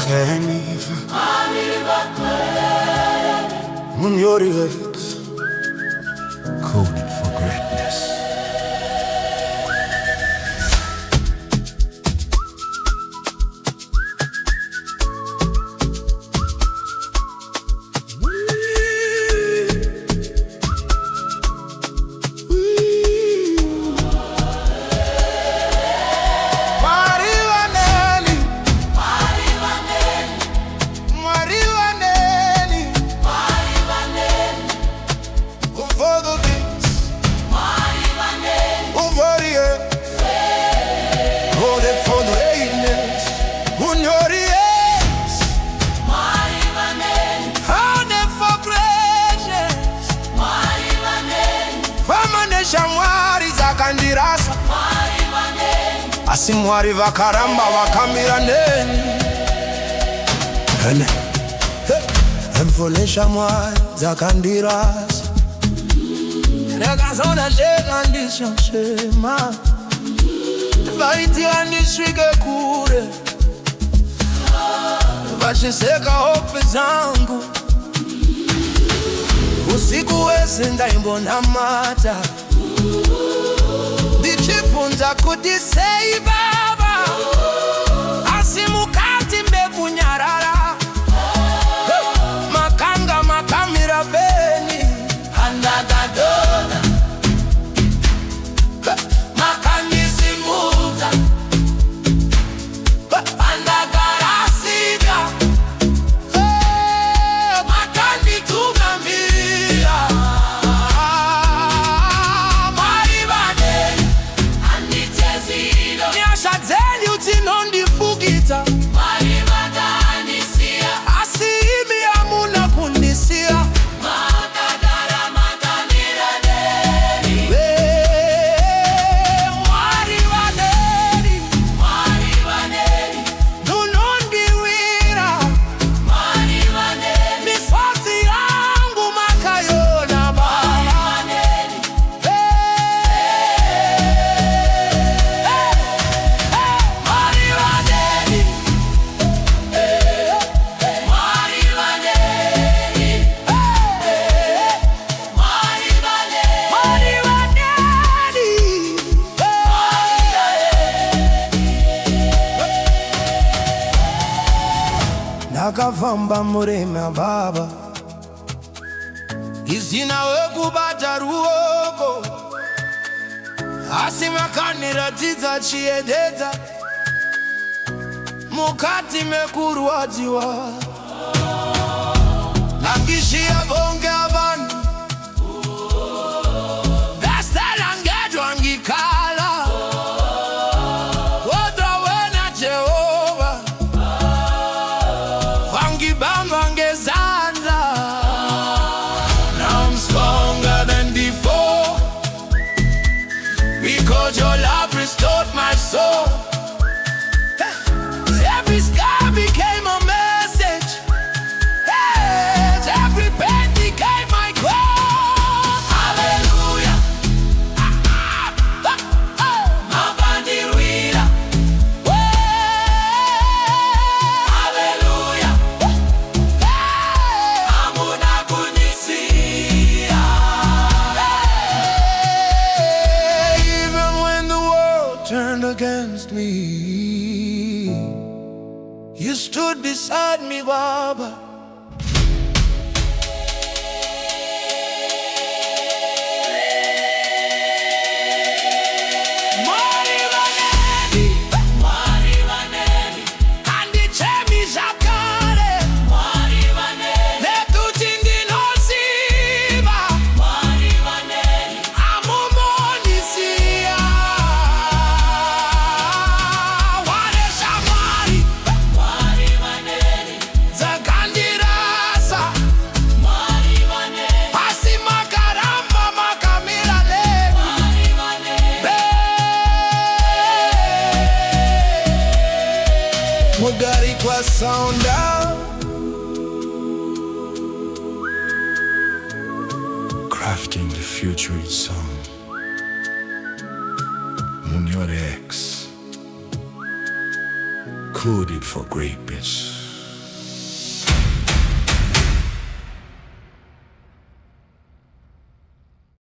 Vaneni, Munyori X Coded for greatness. Munyori X Mwari Vaneni, Coded for greatness. Mwari Vaneni, Hama neshamwari dzakandirasa. Mwari Vaneni, Asi Mwari vakaramba vakamira neni. Emfo neshamwari dzakandirasa. Ndakazona zvekandishema vaiti andisvike kure, vachiseka hope zangu. Usiku wese ndaimbonamata ndichibvunza kuti sei baba, asi mukati mbekunyarara makanga makamira beni. Andakadona, makandisimuta, andakarasika, makanditugamira. Mwari Vaneni, anditezilo, Nyasha dzenyu dzinondifukidza, Mwari vakanisiya, asi imi hamuna kundisiya. makagara makamira neni. Mwari Vaneni, Mwari Vaneni, munondiwira Mwari Vaneni, misodzi yangu makayona Mwari baba. Vaneni, Mwari Vaneni, Mwari Vaneni, Mwari Vaneni, Mwari Vaneni, ndakafamba murema baba, izina wekubata ruoko, asi makandiratidza chiededza mukati mekurwadziwa. Nangishiya vonge avanhu vestelangedwa ngikhala, kodwa wena Jehova wangibamba ngezandla. Now I'm stronger than before, because your love restored my soul. Every scar became a message. Every pain became my cross. Hallelujah, makandirwira. Hallelujah, hamuna kunisiya. Even when the world turned against me, you stood beside me, Baba. Mwari Vaneni, Mwari Vaneni, andichemi zvakare, Mwari Vaneni, nekuti ndinoziva Mwari Vaneni, hamumonisiya. Waneshamwari Mwari Vaneni, dzakandirasa, Mwari Vaneni, asi makaramba makamira neni. Mwari Vaneni, Mudarikwa sound out, crafting the future in song. Munyori X Coded for greatness.